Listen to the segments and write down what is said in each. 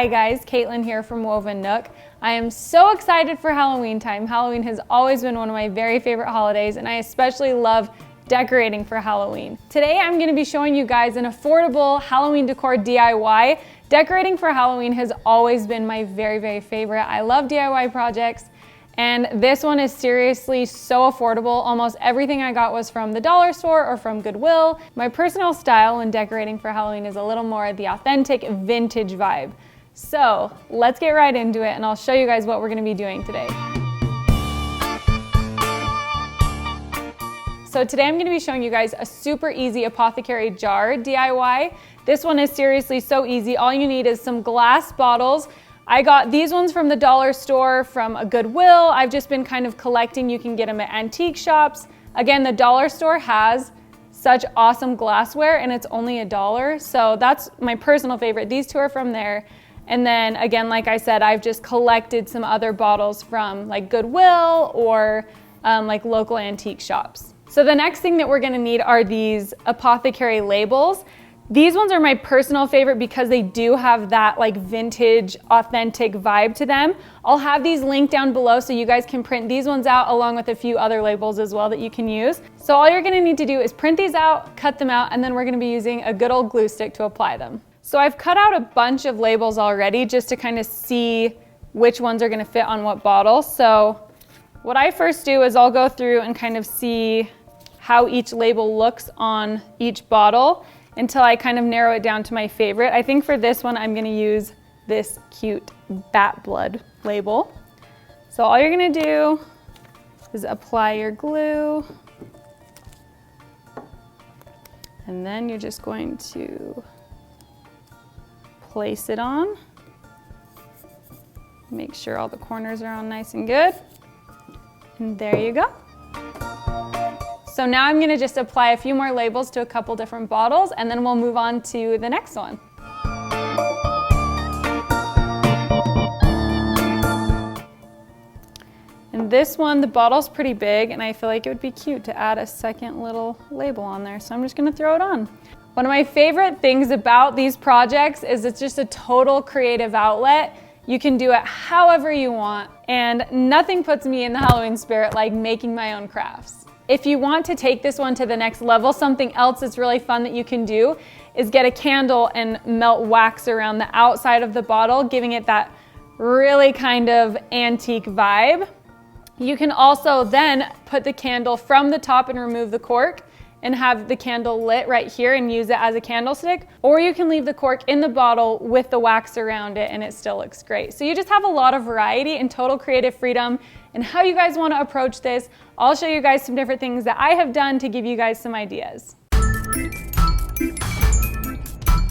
Hi guys, Caitlin here from Woven Nook. I am so excited for Halloween time. Halloween has always been one of my very favorite holidays, and I especially love decorating for Halloween. Today I'm going to be showing you guys an affordable Halloween decor DIY. Decorating for Halloween has always been my very favorite. I love DIY projects, and this one is seriously so affordable. Almost everything I got was from the dollar store or from Goodwill. My personal style when decorating for Halloween is a little more the authentic vintage vibe. So let's get right into it and I'll show you guys what we're going to be doing today. So today I'm going to be showing you guys a super easy apothecary jar DIY. This one is seriously so easy. All you need is some glass bottles. I got these ones from the dollar store, from a Goodwill. I've just been kind of collecting. You can get them at antique shops. Again, the dollar store has such awesome glassware and it's only $1. So that's my personal favorite. These two are from there. And then again, like I said, I've just collected some other bottles from like Goodwill or like local antique shops. So the next thing that we're gonna need are these apothecary labels. These ones are my personal favorite because they do have that like vintage, authentic vibe to them. I'll have these linked down below so you guys can print these ones out along with a few other labels as well that you can use. So all you're gonna need to do is print these out, cut them out, and then we're gonna be using a good old glue stick to apply them. So I've cut out a bunch of labels already just to kind of see which ones are gonna fit on what bottle. So what I first do is I'll go through and kind of see how each label looks on each bottle until I kind of narrow it down to my favorite. I think for this one, I'm gonna use this cute bat blood label. So all you're gonna do is apply your glue, and then you're just going to place it on. Make sure all the corners are on nice and good. And there you go. So now I'm gonna just apply a few more labels to a couple different bottles and then we'll move on to the next one. And this one, the bottle's pretty big and I feel like it would be cute to add a second little label on there. So I'm just gonna throw it on. One of my favorite things about these projects is it's just a total creative outlet. You can do it however you want, and nothing puts me in the Halloween spirit like making my own crafts. If you want to take this one to the next level, something else that's really fun that you can do is get a candle and melt wax around the outside of the bottle, giving it that really kind of antique vibe. You can also then put the candle from the top and remove the cork and have the candle lit right here and use it as a candlestick, or you can leave the cork in the bottle with the wax around it and it still looks great. So you just have a lot of variety and total creative freedom in how you guys want to approach this. I'll show you guys some different things that I have done to give you guys some ideas.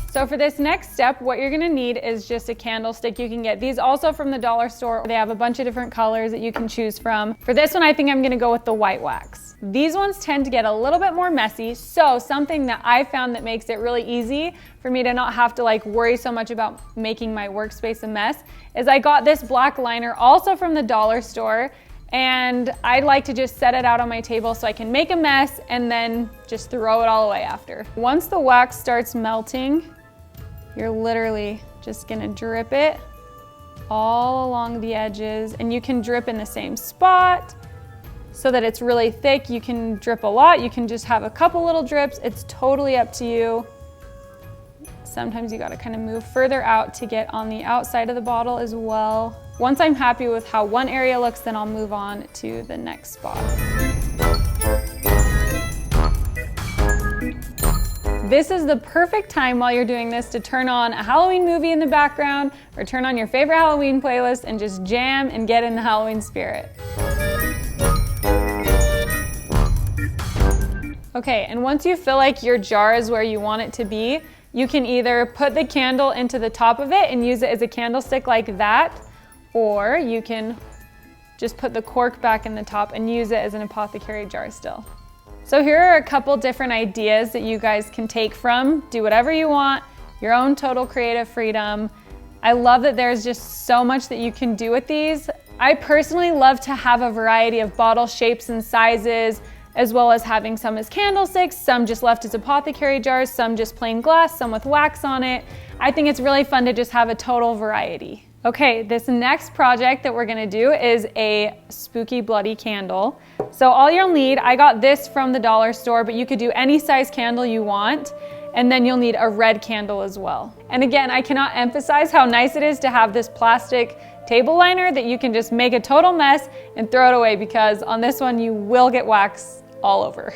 So for this next step, what you're gonna need is just a candlestick. You can get these also from the dollar store. They have a bunch of different colors that you can choose from. For this one, I think I'm gonna go with the white wax. These ones tend to get a little bit more messy, so something that I found that makes it really easy for me to not have to like worry so much about making my workspace a mess is I got this black liner also from the dollar store, and I like to just set it out on my table so I can make a mess and then just throw it all away after. Once the wax starts melting, you're literally just gonna drip it all along the edges, and you can drip in the same spot so that it's really thick. You can drip a lot, you can just have a couple little drips. It's totally up to you. Sometimes you gotta kind of move further out to get on the outside of the bottle as well. Once I'm happy with how one area looks, then I'll move on to the next spot. This is the perfect time while you're doing this to turn on a Halloween movie in the background or turn on your favorite Halloween playlist and just jam and get in the Halloween spirit. Okay, and once you feel like your jar is where you want it to be, you can either put the candle into the top of it and use it as a candlestick like that, or you can just put the cork back in the top and use it as an apothecary jar still. So here are a couple different ideas that you guys can take from. Do whatever you want, your own total creative freedom. I love that there's just so much that you can do with these. I personally love to have a variety of bottle shapes and sizes, as well as having some as candlesticks, some just left as apothecary jars, some just plain glass, some with wax on it. I think it's really fun to just have a total variety. Okay, this next project that we're gonna do is a spooky bloody candle. So all you'll need, I got this from the dollar store, but you could do any size candle you want, and then you'll need a red candle as well. And again, I cannot emphasize how nice it is to have this plastic table liner that you can just make a total mess and throw it away, because on this one you will get wax all over.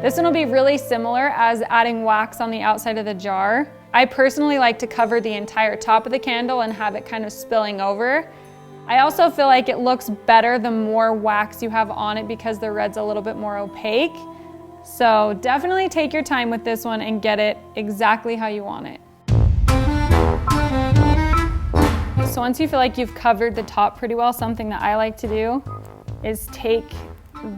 This one will be really similar as adding wax on the outside of the jar. I personally like to cover the entire top of the candle and have it kind of spilling over. I also feel like it looks better the more wax you have on it because the red's a little bit more opaque. So definitely take your time with this one and get it exactly how you want it. So once you feel like you've covered the top pretty well, something that I like to do is take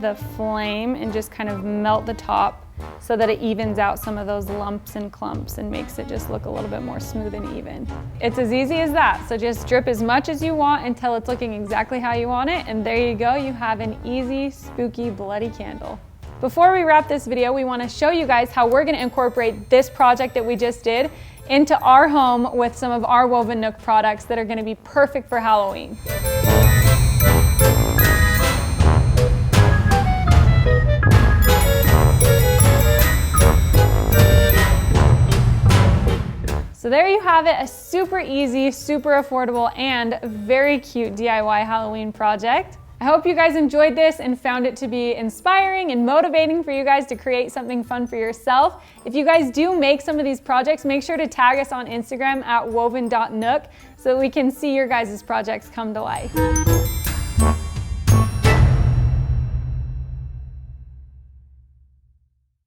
the flame and just kind of melt the top so that it evens out some of those lumps and clumps and makes it just look a little bit more smooth and even. It's as easy as that. So just drip as much as you want until it's looking exactly how you want it, and there you go, you have an easy, spooky, bloody candle. Before we wrap this video, we want to show you guys how we're going to incorporate this project that we just did into our home with some of our woven Nook products that are going to be perfect for Halloween. So there you have it, a super easy, super affordable, and very cute DIY Halloween project. I hope you guys enjoyed this and found it to be inspiring and motivating for you guys to create something fun for yourself. If you guys do make some of these projects, make sure to tag us on Instagram at woven.nook so that we can see your guys' projects come to life.